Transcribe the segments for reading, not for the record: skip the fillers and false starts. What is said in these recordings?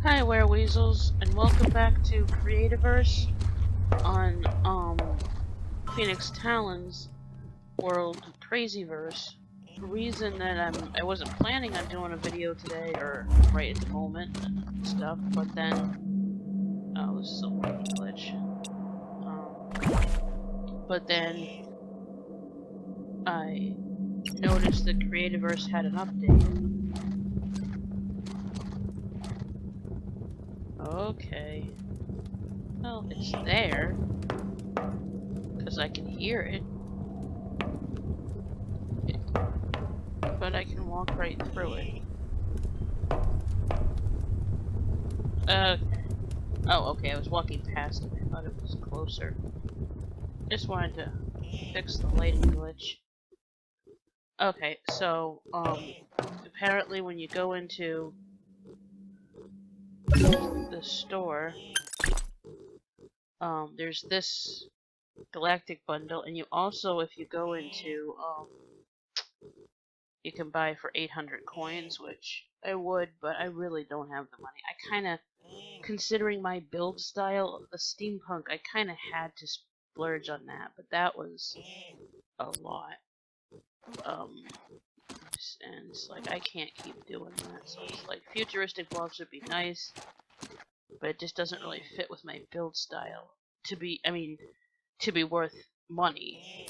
Hi, wereweasels, and welcome back to Creativerse on Phoenix Talon's world, Crazyverse. The reason that I wasn't planning on doing a video today, or right at the moment and stuff, but then this is a lucky glitch. But then I noticed that Creativerse had an update. Okay. Well, it's there. Because I can hear it. But I can walk right through it. Okay. Oh, okay, I was walking past it. I thought it was closer. Just wanted to fix the lighting glitch. Okay, so, apparently when you go into the store, there's this Galactic bundle, and you also, if you go into, you can buy for 800 coins, which I would, but I really don't have the money. I kinda, considering my build style, the steampunk, I kinda had to splurge on that, but that was a lot. And it's like, I can't keep doing that, so it's like, futuristic blocks would be nice, but it just doesn't really fit with my build style to be worth money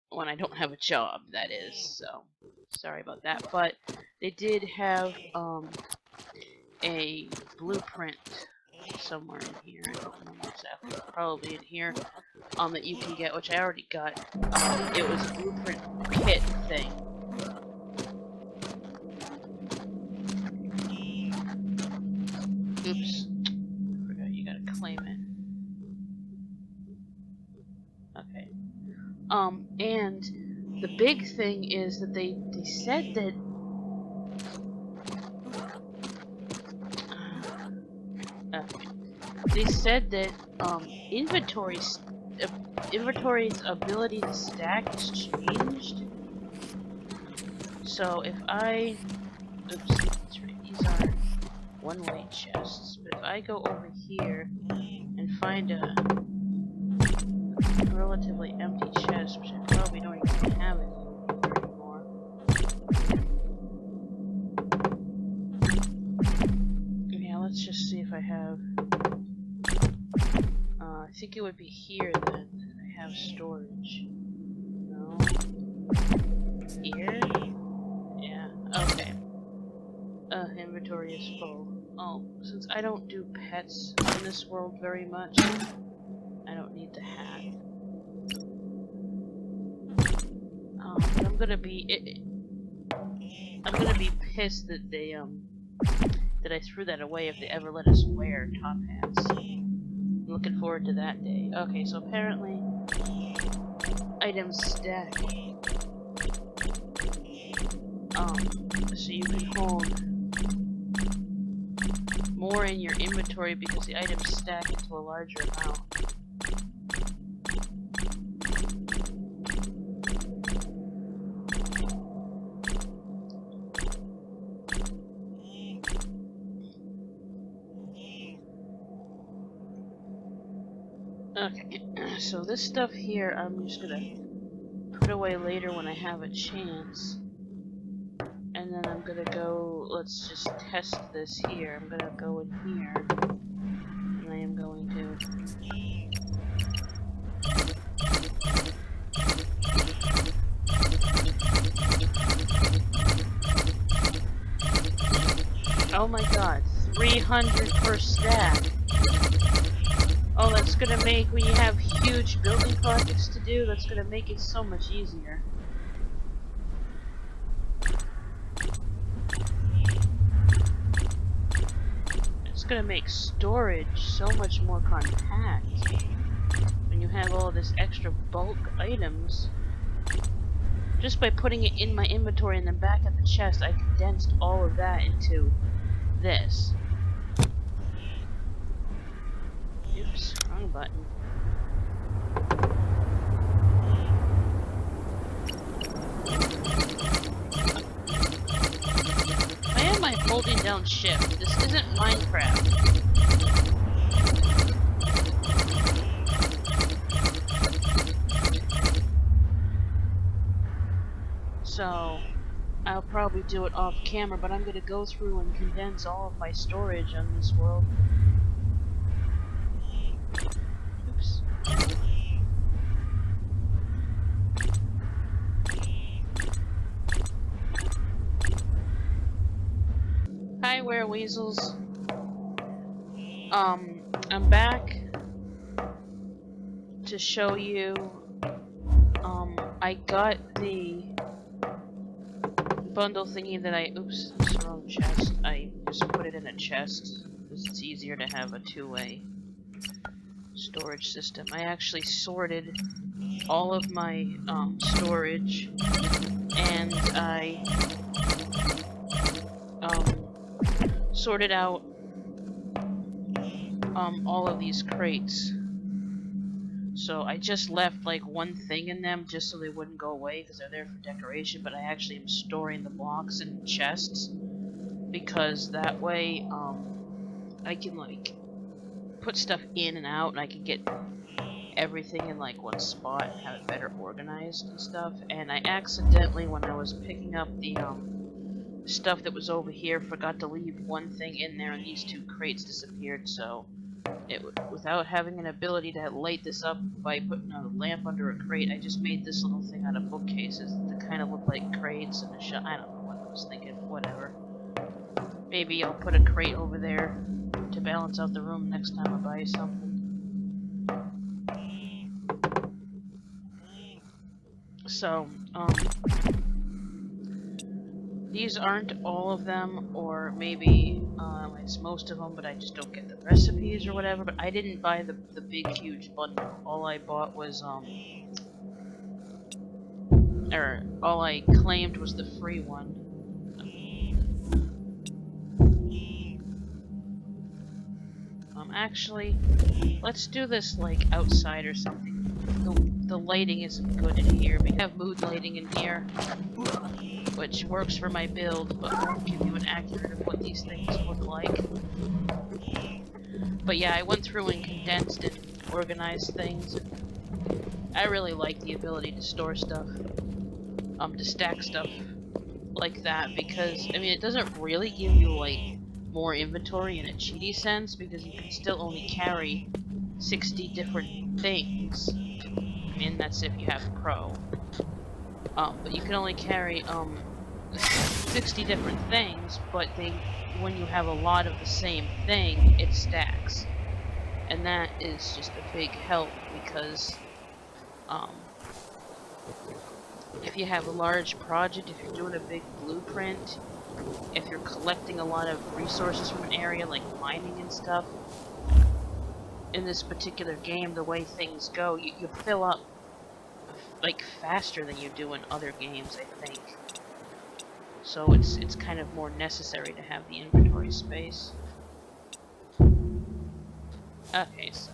when I don't have a job, that is, so sorry about that. But they did have a blueprint somewhere in here, I don't remember exactly, probably in here, that you can get, which I already got. It was a blueprint kit thing. Oops. I forgot you gotta claim it. Okay. And the big thing is that they said that inventory's ability to stack has changed. So if I, oops, that's right, these are one-way chests. But if I go over here and find a relatively empty chest, which I probably don't even have it anymore. Yeah, let's just see if I have. I think it would be here then. I have storage. No. Here? Yeah. Okay. Inventory is full. Oh, since I don't do pets in this world very much, I don't need the hat. But I'm gonna be pissed that they that I threw that away if they ever let us wear top hats. I'm looking forward to that day. Okay, so apparently items stack. So you can hold more in your inventory because the items stack into a larger amount. Okay, so this stuff here I'm just gonna put away later when I have a chance. And then I'm gonna go, let's just test this here. I'm gonna go in here. And I am going to... Oh my god, 300 per stack! Oh, that's gonna make, when you have huge building projects to do, that's gonna make it so much easier. It's gonna make storage so much more compact. When you have all this extra bulk items. Just by putting it in my inventory and then back at the chest, I condensed all of that into this. Oops, wrong button. Why am I holding down shift. This isn't Minecraft. So, I'll probably do it off camera, but I'm going to go through and condense all of my storage on this world. Oops. Hi, wereweasels. I'm back to show you, I got the bundle thingy that oops, that's the wrong chest. I just put it in a chest, because it's easier to have a two-way storage system. I actually sorted all of my, storage, and I, sorted out, all of these crates. So I just left like one thing in them just so they wouldn't go away because they're there for decoration, but I actually am storing the blocks in chests because that way I can like put stuff in and out and I can get everything in like one spot and have it better organized and stuff. And I accidentally, when I was picking up the stuff that was over here, forgot to leave one thing in there and these two crates disappeared, so without having an ability to light this up by putting a lamp under a crate, I just made this little thing out of bookcases that kind of look like crates and I don't know what I was thinking, whatever. Maybe I'll put a crate over there to balance out the room next time I buy something. So, these aren't all of them, or maybe it's most of them, but I just don't get the recipes or whatever. But I didn't buy the big, huge bundle. All I bought was, or all I claimed was the free one. Actually, let's do this, like, outside or something. The lighting isn't good in here. We have mood lighting in here, which works for my build, but won't give you an accurate of what these things look like. But yeah, I went through and condensed and organized things. I really like the ability to store stuff, to stack stuff like that, because, I mean, it doesn't really give you, like, more inventory in a cheaty sense, because you can still only carry 60 different things. I mean, that's if you have Pro. But you can only carry, 60 different things, but when you have a lot of the same thing, it stacks. And that is just a big help because, if you have a large project, if you're doing a big blueprint, if you're collecting a lot of resources from an area like mining and stuff, in this particular game, the way things go, you fill up like faster than you do in other games, I think. So it's kind of more necessary to have the inventory space. Okay, so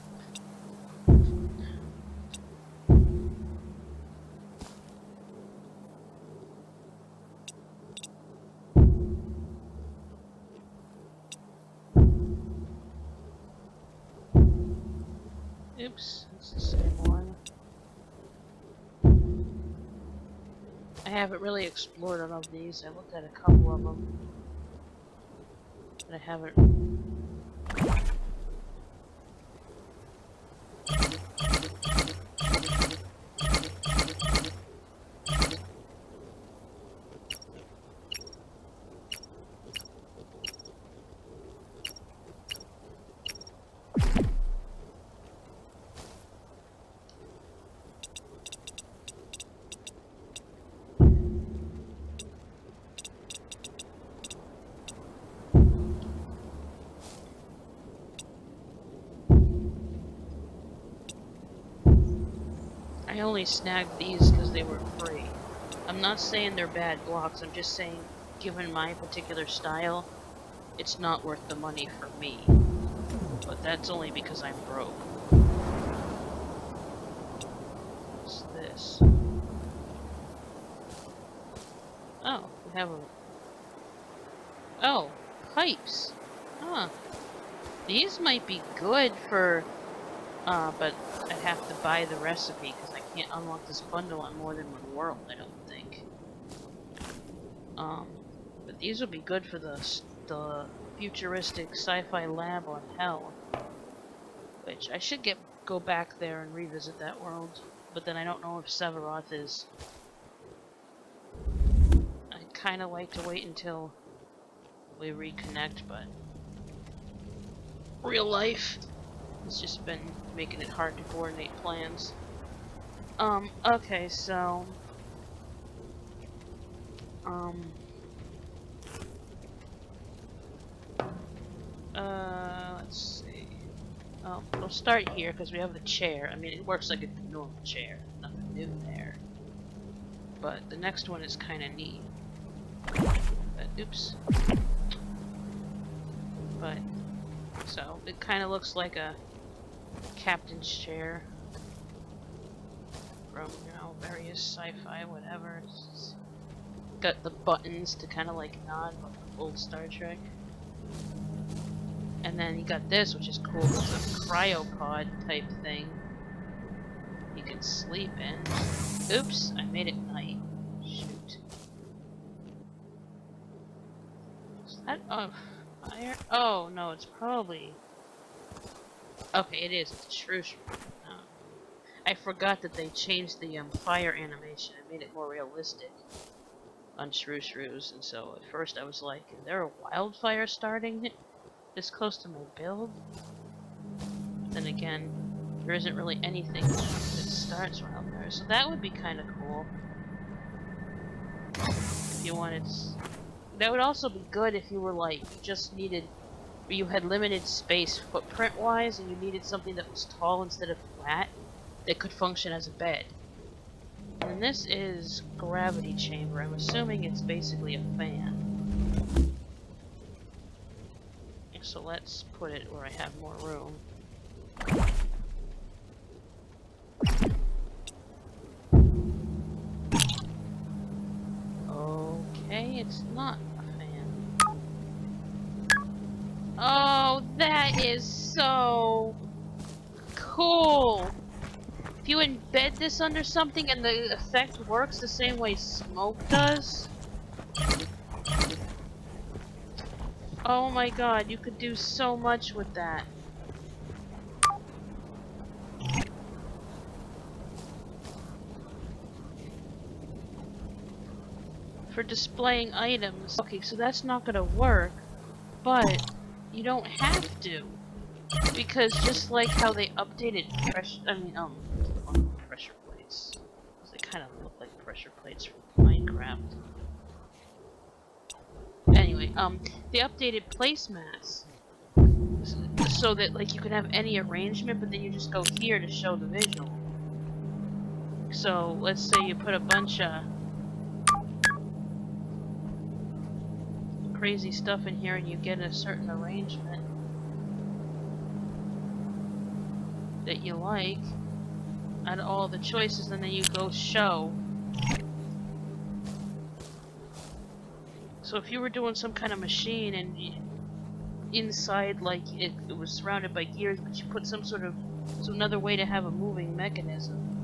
oops, it's the same one. I haven't really explored all of these. I looked at a couple of them, but I haven't. I only snagged these because they were free. I'm not saying they're bad blocks, I'm just saying, given my particular style, it's not worth the money for me. But that's only because I'm broke. What's this? Oh, we have a... Oh, pipes. Huh. These might be good for, but I have to buy the recipe because I can't unlock this bundle on more than one world, I don't think. But these will be good for the futuristic sci-fi lab on Hell. Which I should go back there and revisit that world. But then I don't know if Severoth is. I'd kind of like to wait until we reconnect, but real life has just been making it hard to coordinate plans. Okay, so let's see. We'll start here because we have the chair. I mean, it works like a normal chair. Nothing new there. But the next one is kind of neat. But, oops. But, so, it kind of looks like a captain's chair. From, you know, various sci-fi, whatever. It's got the buttons to kind of like nod like old Star Trek. And then you got this, which is cool. It's a cryopod type thing you can sleep in. Oops, I made it night. Shoot. Is that fire? Oh no, it's probably. Okay, it is. It's a shrew. I forgot that they changed the fire animation and made it more realistic on shrews, and so at first I was like, is there a wildfire starting this close to my build? But then again, there isn't really anything that starts wildfire, so that would be kind of cool. If you wanted, that would also be good if you were like, you just needed, or you had limited space footprint-wise, and you needed something that was tall instead of flat, that could function as a bed. And this is gravity chamber. I'm assuming it's basically a fan. So let's put it where I have more room. Okay, it's not a fan. Oh, that is so cool! If you embed this under something and the effect works the same way smoke does. Oh my god, you could do so much with that. For displaying items. Okay, so that's not gonna work, but you don't have to. Because just like how they updated pressure plates. They kind of look like pressure plates from Minecraft. Anyway, they updated placemats so that like you can have any arrangement, but then you just go here to show the visual. So let's say you put a bunch of crazy stuff in here and you get a certain arrangement that you like out of all the choices, and then you go show. So if you were doing some kind of machine and inside, like it was surrounded by gears, but you put some another way to have a moving mechanism.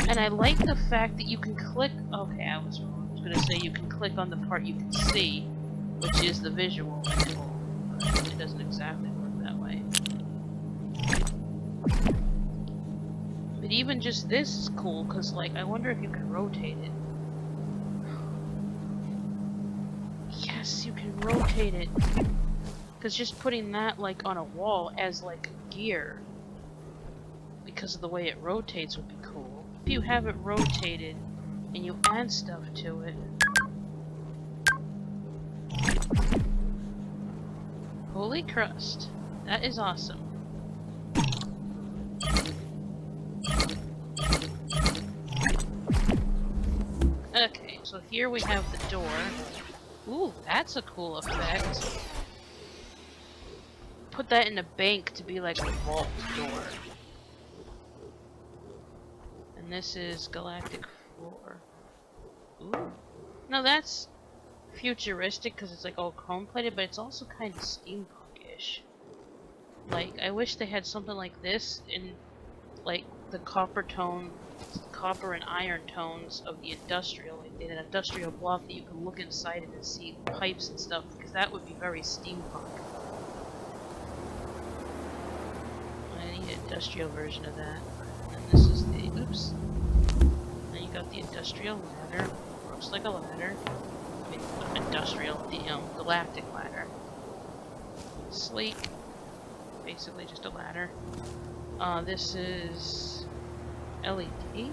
And I like the fact that you can click. Okay, I was wrong. I was gonna say you can click on the part you can see, which is the visual. It doesn't exactly work that way. But even just this is cool, cause like I wonder if you can rotate it. Yes, you can rotate it. Because just putting that like on a wall as like a gear, because of the way it rotates, would be cool. If you have it rotated and you add stuff to it. Holy crust. That is awesome. Okay, so here we have the door. Ooh, that's a cool effect. Put that in a bank to be like a vault door. And this is Galactic floor. Ooh. No, that's futuristic because it's like all chrome plated, but it's also kind of steampunk-ish. Like, I wish they had something like this in like the copper and iron tones of the industrial, like an industrial block that you can look inside it and see pipes and stuff, because that would be very steampunk. I need an industrial version of that. And this is the, oops. Then you got the industrial ladder, looks like a ladder. I mean, industrial, the galactic ladder. Sleek, basically just a ladder. This is LED.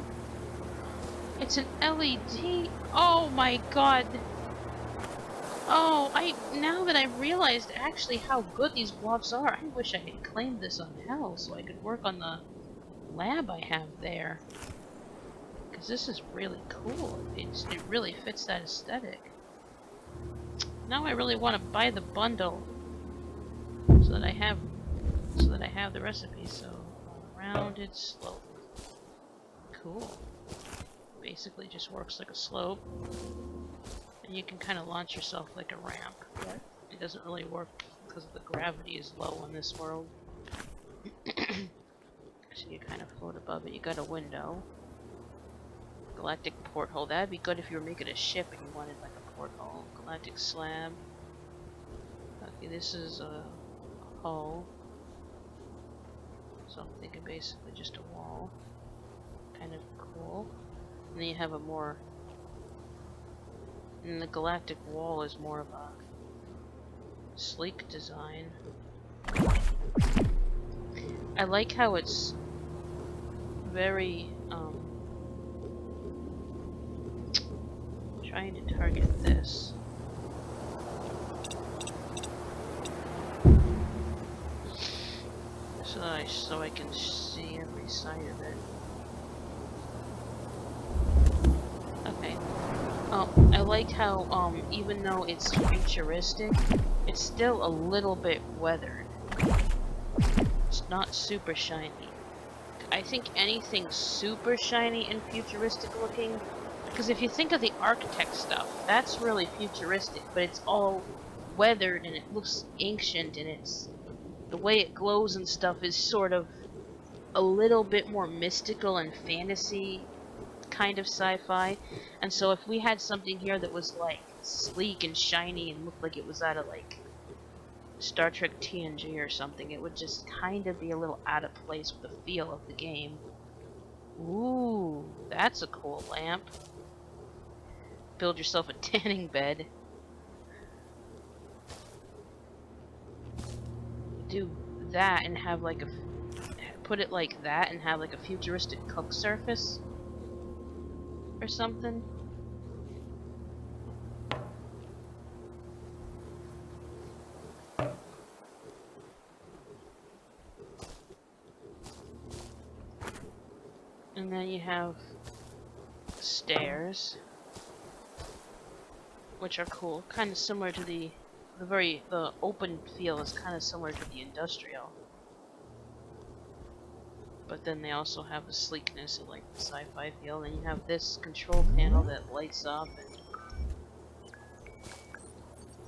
It's an LED. Oh my god. Oh, now that I realized actually how good these blocks are, I wish I had claimed this on Hell so I could work on the lab I have there. Because this is really cool. It really fits that aesthetic. Now I really want to buy the bundle so that I have the recipe. So rounded slope. Cool. Basically just works like a slope. And you can kind of launch yourself like a ramp. But it doesn't really work because the gravity is low in this world. So you kind of float above it. You got a window. Galactic porthole. That'd be good if you were making a ship and you wanted like a porthole. Galactic slab. Okay, this is a hull. So I'm thinking basically just a wall. Kind of cool. And then you have a more... And the galactic wall is more of a sleek design. I like how it's very, trying to target this. So I can see every side of it. Okay. Oh, I like how, even though it's futuristic, it's still a little bit weathered. It's not super shiny. I think anything super shiny and futuristic looking, because if you think of the architect stuff, that's really futuristic, but it's all weathered and it looks ancient, and it's the way it glows and stuff is sort of a little bit more mystical and fantasy kind of sci-fi. And so if we had something here that was like sleek and shiny and looked like it was out of like Star Trek TNG or something, it would just kind of be a little out of place with the feel of the game. Ooh, that's a cool lamp. Build yourself a tanning bed. Do that and have like a... Put it like that and have like a futuristic cook surface or something. And then you have stairs, which are cool, kind of similar to the open feel is kind of similar to the industrial. But then they also have the sleekness of like the sci-fi feel. And you have this control panel that lights up. And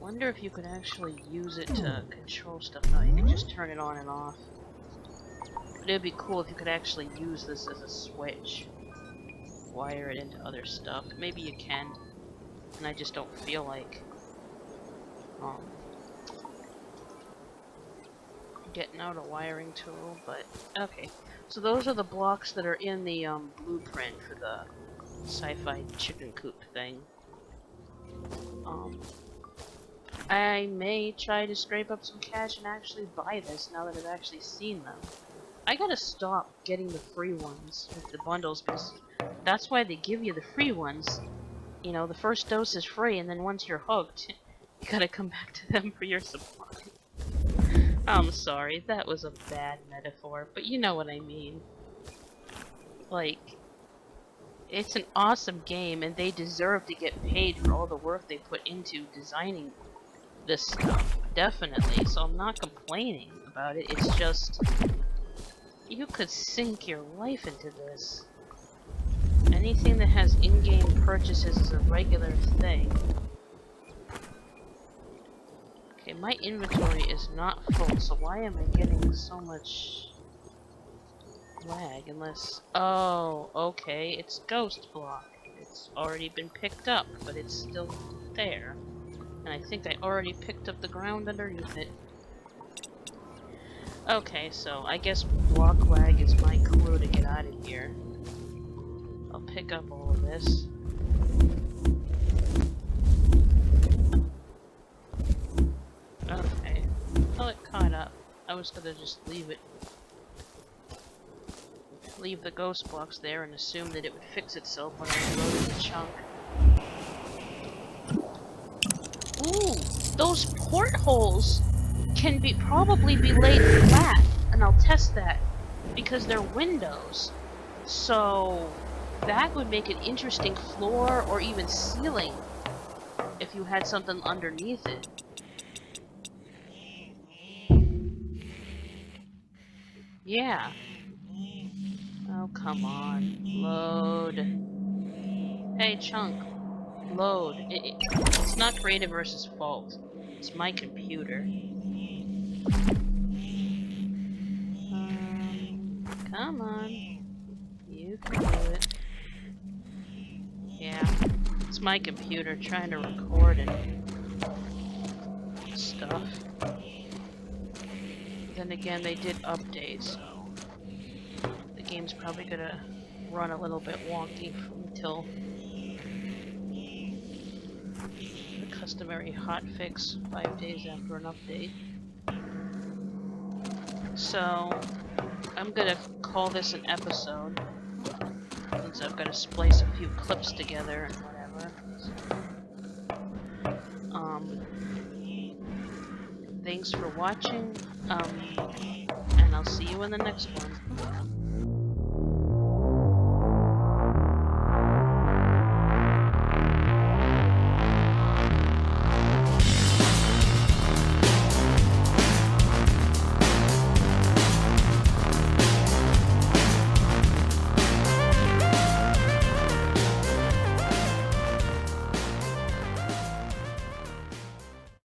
wonder if you could actually use it to control stuff. No, you can just turn it on and off. But it'd be cool if you could actually use this as a switch. Wire it into other stuff. Maybe you can. And I just don't feel like getting out a wiring tool, but okay. So those are the blocks that are in the blueprint for the sci-fi chicken coop thing. I may try to scrape up some cash and actually buy this now that I've actually seen them. I gotta stop getting the free ones with the bundles, because that's why they give you the free ones. You know, the first dose is free, and then once you're hooked, you gotta come back to them for your supply. I'm sorry, that was a bad metaphor, but you know what I mean. Like, it's an awesome game, and they deserve to get paid for all the work they put into designing this stuff, definitely, so I'm not complaining about it. It's just, you could sink your life into this. Anything that has in-game purchases is a regular thing. Okay, my inventory is not full, so why am I getting so much lag unless... Oh, okay, it's ghost block. It's already been picked up, but it's still there. And I think I already picked up the ground underneath it. Okay, so I guess block lag is my clue to get out of here. I'll pick up all of this. Okay, until it caught up, I was gonna just leave the ghost blocks there and assume that it would fix itself when I loaded the chunk. Ooh, those portholes can probably be laid flat, and I'll test that because they're windows. So that would make an interesting floor or even ceiling if you had something underneath it. Yeah. Oh, come on. Load. Hey, chunk. Load. It's not Creativerse's fault. It's my computer. Come on. You can do it. Yeah. It's my computer trying to record and stuff. Then again, they did updates, so the game's probably gonna run a little bit wonky until the customary hotfix 5 days after an update. So I'm gonna call this an episode since I've got to splice a few clips together and whatever. Thanks for watching, and I'll see you in the next one.